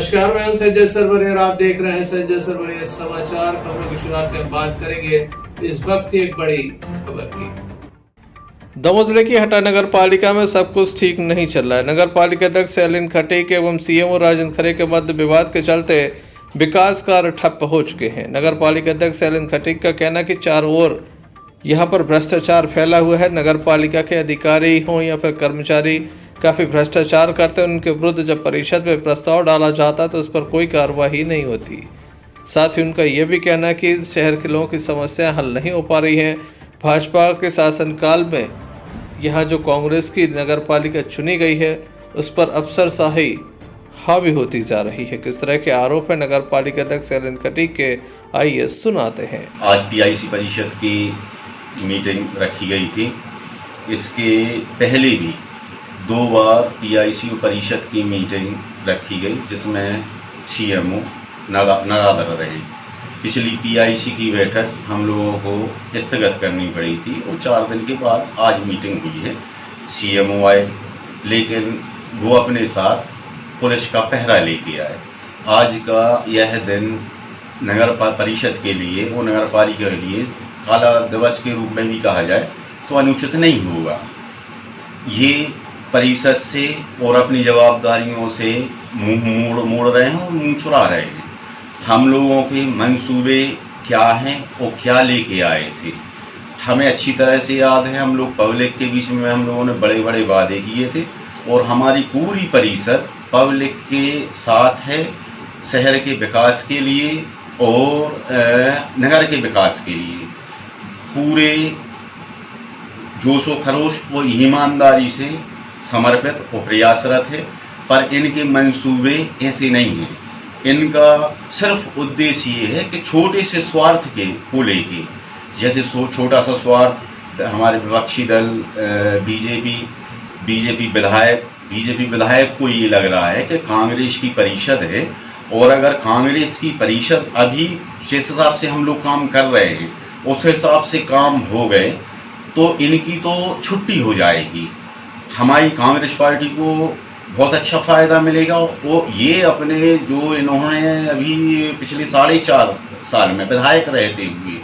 नमस्कार, मैं हूं संजय सरवरे और आप देख रहे हैं संजय सरवरे समाचार। खबरों की शुरुआत में बात करेंगे इस वक्त की एक बड़ी खबर की। दमोह जिले की हटा नगर पालिका में सब कुछ ठीक नहीं चल रहा है। नगर पालिका अध्यक्ष शैलेन खटीक एवं सीएमओ राजन खरे के मध्य विवाद के चलते विकास कार्य ठप हो चुके हैं। नगर पालिका अध्यक्ष शैलेन खटीक का कहना कि चारों ओर यहाँ पर भ्रष्टाचार फैला हुआ है। नगर पालिका के अधिकारी हों या फिर कर्मचारी काफ़ी भ्रष्टाचार करते हैं। उनके विरुद्ध जब परिषद में प्रस्ताव डाला जाता है तो उस पर कोई कार्रवाई नहीं होती। साथ ही उनका यह भी कहना है कि शहर के लोगों की समस्याएं हल नहीं हो पा रही हैं। भाजपा के शासनकाल में यहाँ जो कांग्रेस की नगर पालिका चुनी गई है उस पर अफसरशाही हावी होती जा रही है। किस तरह के आरोप है नगर पालिका अध्यक्ष शैलेन खटीक के, आइए सुनाते हैं। आज पीआईसी परिषद की मीटिंग रखी गई थी। इसके पहले भी 2 बार पीआईसी परिषद की मीटिंग रखी गई जिसमें सीएमओ नरादर रहे। पिछली पीआईसी की बैठक हम लोगों को स्थगित करनी पड़ी थी और 4 दिन के बाद आज मीटिंग हुई है। सीएमओ आए लेकिन वो अपने साथ पुलिस का पहरा लेके आए। आज का यह दिन नगर परिषद के लिए और नगर पालिका के लिए काला दिवस के रूप में भी कहा जाए तो अनुचित नहीं होगा। ये परिषद से और अपनी जवाबदारियों से मुंह मोड़ रहे हैं और मुंह चुरा रहे हैं। हम लोगों के मंसूबे क्या हैं और क्या लेके आए थे हमें अच्छी तरह से याद है। हम लोग पब्लिक के बीच में हम लोगों ने बड़े बड़े वादे किए थे और हमारी पूरी परिषद पब्लिक के साथ है, शहर के विकास के लिए और नगर के विकास के लिए पूरे जोश व खरोश व ईमानदारी से समर्पित और प्रयासरत है। पर इनके मंसूबे ऐसे नहीं हैं। इनका सिर्फ उद्देश्य ये है कि छोटे से स्वार्थ के को लेके, जैसे छोटा सा स्वार्थ हमारे विपक्षी दल बीजेपी विधायक को ये लग रहा है कि कांग्रेस की परिषद है और अगर कांग्रेस की परिषद अभी जिस हिसाब से हम लोग काम कर रहे हैं उस हिसाब से काम हो गए तो इनकी तो छुट्टी हो जाएगी। हमारी कांग्रेस पार्टी को बहुत अच्छा फ़ायदा मिलेगा। वो ये अपने जो इन्होंने अभी पिछले 4.5 साल में विधायक रहते हुए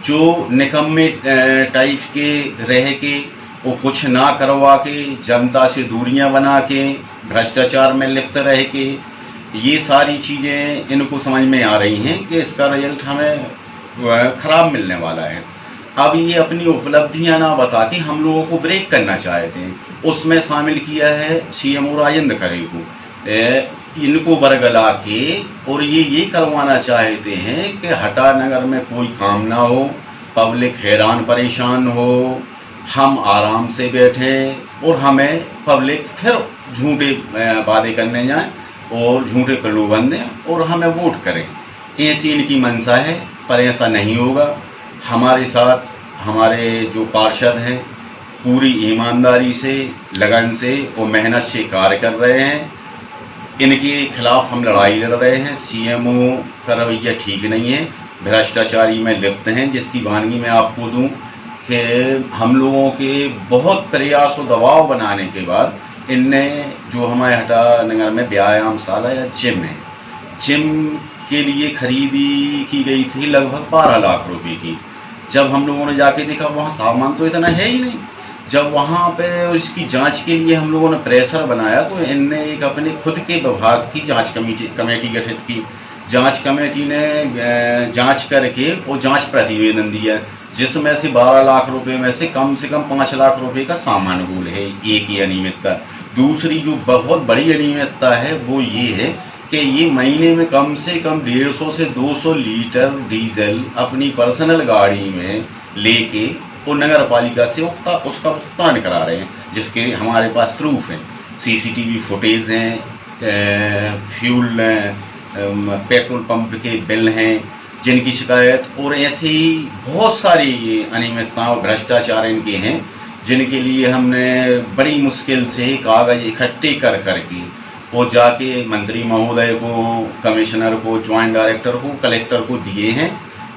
जो निकम्मे टाइप के रह के वो कुछ ना करवा के जनता से दूरियां बना के भ्रष्टाचार में लिप्त रह के ये सारी चीज़ें इनको समझ में आ रही हैं कि इसका रिजल्ट हमें ख़राब मिलने वाला है। अब ये अपनी उपलब्धियां ना बता के हम लोगों को ब्रेक करना चाहते हैं। उसमें शामिल किया है सीएमओ राजन खरे को। इनको बरगला के और ये करवाना चाहते हैं कि हटा नगर में कोई काम ना हो, पब्लिक हैरान परेशान हो, हम आराम से बैठें और हमें पब्लिक फिर झूठे वादे करने जाएं और झूठे प्रलोभन दें और हमें वोट करें। ऐसी इनकी मंशा है, पर ऐसा नहीं होगा। हमारे साथ हमारे जो पार्षद हैं पूरी ईमानदारी से, लगन से और मेहनत से कार्य कर रहे हैं। इनके खिलाफ हम लड़ाई लड़ रहे हैं। सीएमओ का रवैया ठीक नहीं है, भ्रष्टाचारी में लिप्त हैं। जिसकी वानगी मैं आपको दूं कि हम लोगों के बहुत प्रयास और दबाव बनाने के बाद इनने जो हमारे हटा नगर में व्यायामशाला या जिम है, जिम के लिए खरीदी की गई थी लगभग 12 लाख रुपए की। जब हम लोगों ने जाके देखा वहाँ सामान तो इतना है ही नहीं। जब वहाँ पे उसकी जांच के लिए हम लोगों ने प्रेशर बनाया तो इनने एक अपने खुद के विभाग की जांच कमेटी गठित की। जांच कमेटी ने जांच करके वो जांच प्रतिवेदन दिया जिसमें से 12 लाख रुपए में से कम 5 लाख रुपए का सामान भूल है। एक ही अनियमितता। दूसरी जो बहुत बड़ी अनियमितता है वो ये है कि ये महीने में कम से कम 150 से 200 लीटर डीजल अपनी पर्सनल गाड़ी में लेके वो नगर पालिका से उसका भुगतान करा रहे हैं, जिसके हमारे पास प्रूफ हैं। सीसीटीवी फुटेज हैं, फ्यूल पेट्रोल पंप के बिल हैं जिनकी शिकायत, और ऐसे ही बहुत सारी अनियमितताएं और भ्रष्टाचार इनके हैं जिनके लिए हमने बड़ी मुश्किल से कागज इकट्ठे करके वो जाके मंत्री महोदय को, कमिश्नर को, ज्वाइंट डायरेक्टर को, कलेक्टर को दिए हैं,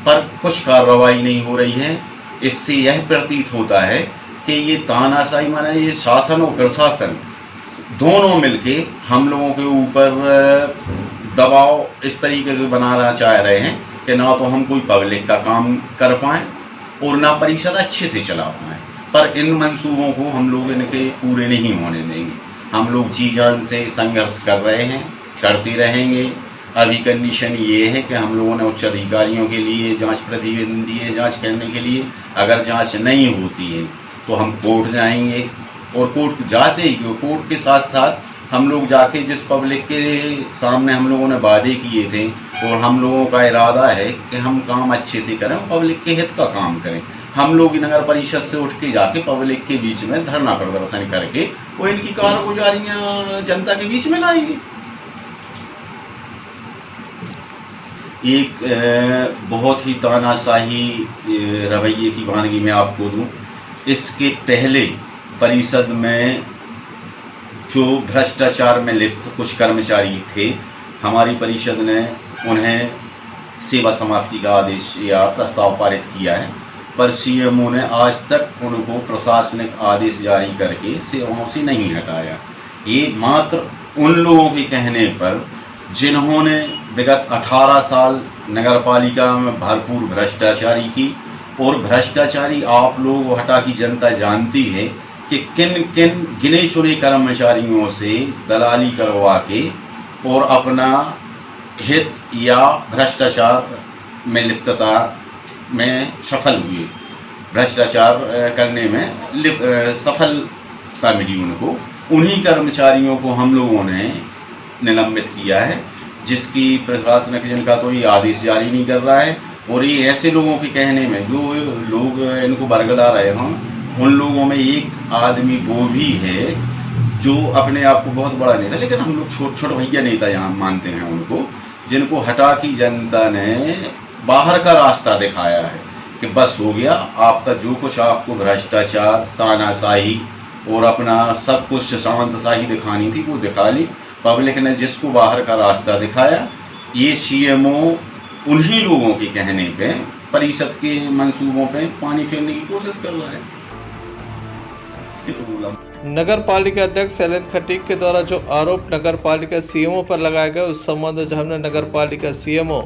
पर कुछ कार्रवाई नहीं हो रही है। इससे यह प्रतीत होता है कि ये तानाशाही माने ये शासन और प्रशासन दोनों मिलके हम लोगों के ऊपर दबाव इस तरीके से बनाना चाह रहे हैं कि ना तो हम कोई पब्लिक का काम कर पाएँ और ना परिषद अच्छे से चला पाएँ। पर इन मंसूबों को हम लोग इनके पूरे नहीं होने देंगे। हम लोग जी जान से संघर्ष कर रहे हैं, करते रहेंगे। अभी कंडीशन ये है कि हम लोगों ने उच्च अधिकारियों के लिए जांच प्रतिवेदन दिए जांच करने के लिए। अगर जांच नहीं होती है तो हम कोर्ट जाएंगे और कोर्ट जाते ही कोर्ट के साथ साथ हम लोग जाके जिस पब्लिक के सामने हम लोगों ने वादे किए थे और हम लोगों का इरादा है कि हम काम अच्छे से करें, पब्लिक के हित का काम करें। हम लोग नगर परिषद से उठ के जाके पब्लिक के बीच में धरना प्रदर्शन करके वो इनकी कारगुजारियां जनता के बीच में लाएंगे। एक बहुत ही तानाशाही रवैये की वानगी मैं आपको दूं। इसके पहले परिषद में जो भ्रष्टाचार में लिप्त कुछ कर्मचारी थे, हमारी परिषद ने उन्हें सेवा समाप्ति का आदेश या प्रस्ताव पारित किया है, पर सीएमओ ने आज तक उनको प्रशासनिक आदेश जारी करके सेवाओं से नहीं हटाया। ये मात्र उन लोगों के कहने पर जिन्होंने विगत 18 साल नगर पालिका में भरपूर भ्रष्टाचारी की, और भ्रष्टाचारी आप लोग हटा की जनता जानती है कि किन किन गिने चुने कर्मचारियों से दलाली करवा के और अपना हित या भ्रष्टाचार में लिप्तता में सफल हुए, भ्रष्टाचार करने में सफलता मिली उनको। उन्हीं कर्मचारियों को हम लोगों ने निलंबित किया है, जिसकी प्रशासनिक जिनका तो ये आदेश जारी नहीं कर रहा है। और ये ऐसे लोगों के कहने में जो लोग इनको बरगला रहे हों, उन लोगों में एक आदमी वो भी है जो अपने आप को बहुत बड़ा नेता, लेकिन हम लोग छोटे भैया नेता यहाँ मानते हैं उनको, जिनको हटा की जनता ने बाहर का रास्ता दिखाया है कि बस हो गया, आपका जो कुछ आपको भ्रष्टाचार, तानाशाही और अपना सब कुछ सामंतशाही दिखानी थी वो दिखा ली। पब्लिक ने जिसको बाहर का रास्ता दिखाया, ये सीएमओ उन्हीं लोगों के कहने पे परिषद के मंसूबों पे पानी फेरने की कोशिश कर रहा है। ये तो बोला। नगर पालिका अध्यक्ष एलन खटीक के द्वारा जो आरोप नगर पालिका सीएमओ पर लगाए गए, उस संबंध में जब हमने नगर पालिका सीएमओ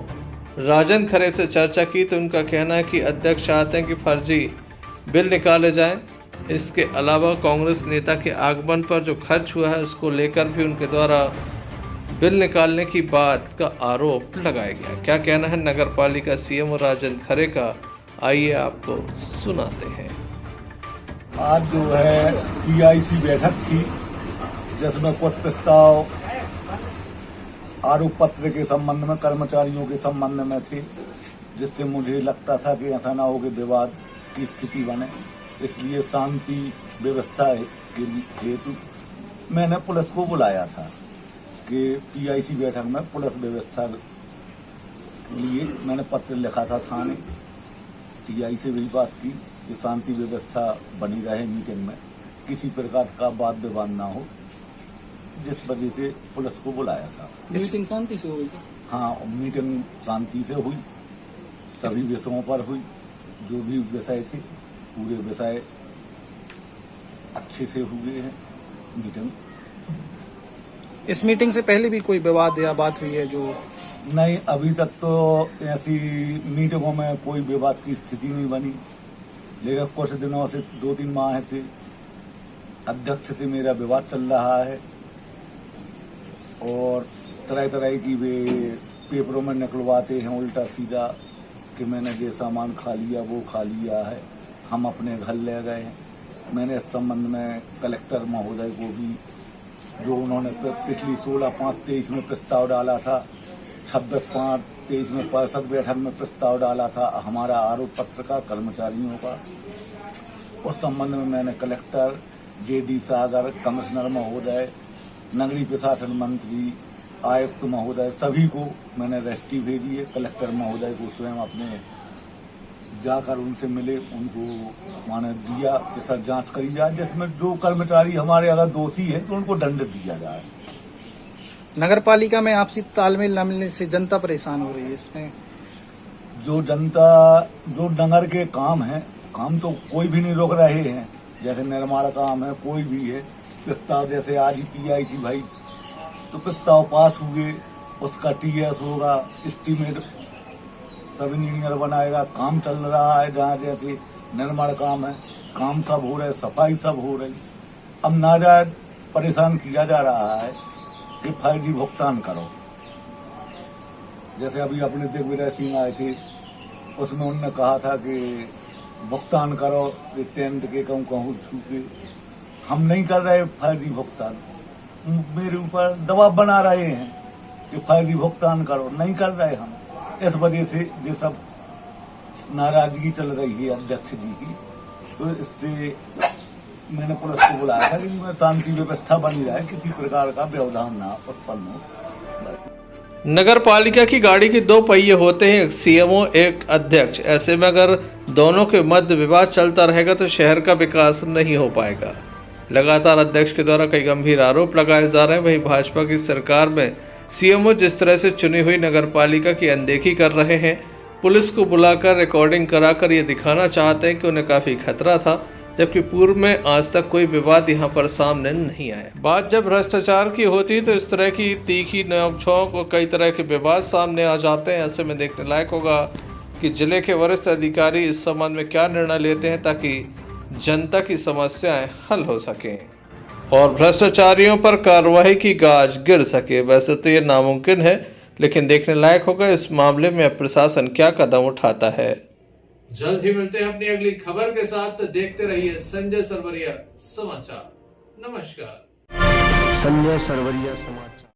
राजन खरे से चर्चा की तो उनका कहना है कि अध्यक्ष चाहते हैं कि फर्जी बिल निकाले जाएं। इसके अलावा कांग्रेस नेता के आगमन पर जो खर्च हुआ है उसको लेकर भी उनके द्वारा बिल निकालने की बात का आरोप लगाया गया। क्या कहना है नगर पालिका सीएमओ राजन खरे का, आइए आपको सुनाते हैं। आज जो है पीआईसी बैठक थी, जिसमें कुछ प्रस्ताव आरोप पत्र के संबंध में, कर्मचारियों के संबंध में थे, जिससे मुझे लगता था कि ऐसा ना हो कि विवाद की स्थिति बने। इसलिए शांति व्यवस्था के हेतु मैंने पुलिस को बुलाया था कि पीआईसी बैठक में पुलिस व्यवस्था के लिए मैंने पत्र लिखा था थाने। टीआई से भी बात की कि शांति व्यवस्था बनी रहे, मीटिंग में किसी प्रकार का वाद विवाद ना हो, जिस वजह से पुलिस को बुलाया था। मीटिंग शांति से हुई? हाँ, मीटिंग शांति से हुई, सभी विषयों पर हुई। जो भी विषय थे पूरे विषय अच्छे से हुए हैं मीटिंग। इस मीटिंग से पहले भी कोई विवाद या बात हुई है? जो नहीं, अभी तक तो ऐसी मीटिंगों में कोई विवाद की स्थिति नहीं बनी, लेकिन कुछ दिनों से 2-3 माह से अध्यक्ष से मेरा विवाद चल रहा है और तरह तरह की वे पेपरों में निकलवाते हैं उल्टा सीधा कि मैंने ये सामान खा लिया, वो खा लिया है, हम अपने घर ले गए हैं। मैंने इस संबंध में कलेक्टर महोदय को भी, जो उन्होंने पिछली 16/5/23 में प्रस्ताव डाला था, 26/5/23 में परिषद बैठक में प्रस्ताव डाला था हमारा आरोप पत्र का, कर्मचारियों का, उस संबंध में मैंने कलेक्टर, जेडी सागर, कमिश्नर महोदय, नगरीय प्रशासन मंत्री, आयुक्त महोदय, सभी को मैंने रजिस्ट्री भेजी है। कलेक्टर महोदय को स्वयं अपने जाकर उनसे मिले, उनको माने दिया कि सर जांच करी जाए, जिसमें जो कर्मचारी हमारे अगर दोषी है तो उनको दंड दिया जाए। नगर पालिका में आपसी तालमेल न मिलने से जनता परेशान हो रही है। इसमें जो जनता, जो नगर के काम है, काम तो कोई भी नहीं रोक रहे हैं, जैसे निर्माण काम है, कोई भी है, प्रस्ताव जैसे आज ही पीआईसी भाई तो प्रस्ताव पास हुए, उसका टीएस होगा, एस्टीमेट सब इंजीनियर बनाएगा। काम चल रहा है, जहाँ जैसे निर्माण काम है, काम सब हो रहे, सफाई सब हो रही। अब नाजायज परेशान किया जा रहा है कि 5G भुगतान करो। जैसे अभी अपने दिग्विजय सिंह आए थे, उसमें उन्होंने कहा था कि भुगतान करो, टेंट के कहूँ छूके। हम नहीं कर रहे 5G भुगतान, मेरे ऊपर दबाव बना रहे हैं कि 5G भुगतान करो, नहीं कर रहे हम। इस वजह से ये सब नाराजगी चल रही है अध्यक्ष जी की। तो इससे मैंने पुलिस को बुलाया था कि शांति व्यवस्था बनी रहे, किसी प्रकार का व्यवधान ना उत्पन्न हो। नगर पालिका की गाड़ी के दो पहिए होते हैं, एक सीएमओ एक अध्यक्ष। ऐसे में अगर दोनों के मध्य विवाद चलता रहेगा तो शहर का विकास नहीं हो पाएगा। लगातार अध्यक्ष के द्वारा कई गंभीर आरोप लगाए जा रहे हैं। वहीं भाजपा की सरकार में सीएमओ जिस तरह से चुनी हुई नगर पालिका की अनदेखी कर रहे हैं, पुलिस को बुलाकर रिकॉर्डिंग कराकर ये दिखाना चाहते हैं कि उन्हें काफ़ी खतरा था, जबकि पूर्व में आज तक कोई विवाद यहाँ पर सामने नहीं आया। बात जब भ्रष्टाचार की होती तो इस तरह की तीखी नोक-झोंक और कई तरह के विवाद सामने आ जाते हैं। ऐसे में देखने लायक होगा कि जिले के वरिष्ठ अधिकारी इस संबंध में क्या निर्णय लेते हैं ताकि जनता की समस्याएं हल हो सकें और भ्रष्टाचारियों पर कार्रवाई की गाज गिर सके। वैसे तो ये नामुमकिन है, लेकिन देखने लायक होगा इस मामले में अब प्रशासन क्या कदम उठाता है। जल्द ही मिलते हैं अपनी अगली खबर के साथ। देखते रहिए संजय सरवरिया समाचार। नमस्कार। संजय सरवरिया समाचार।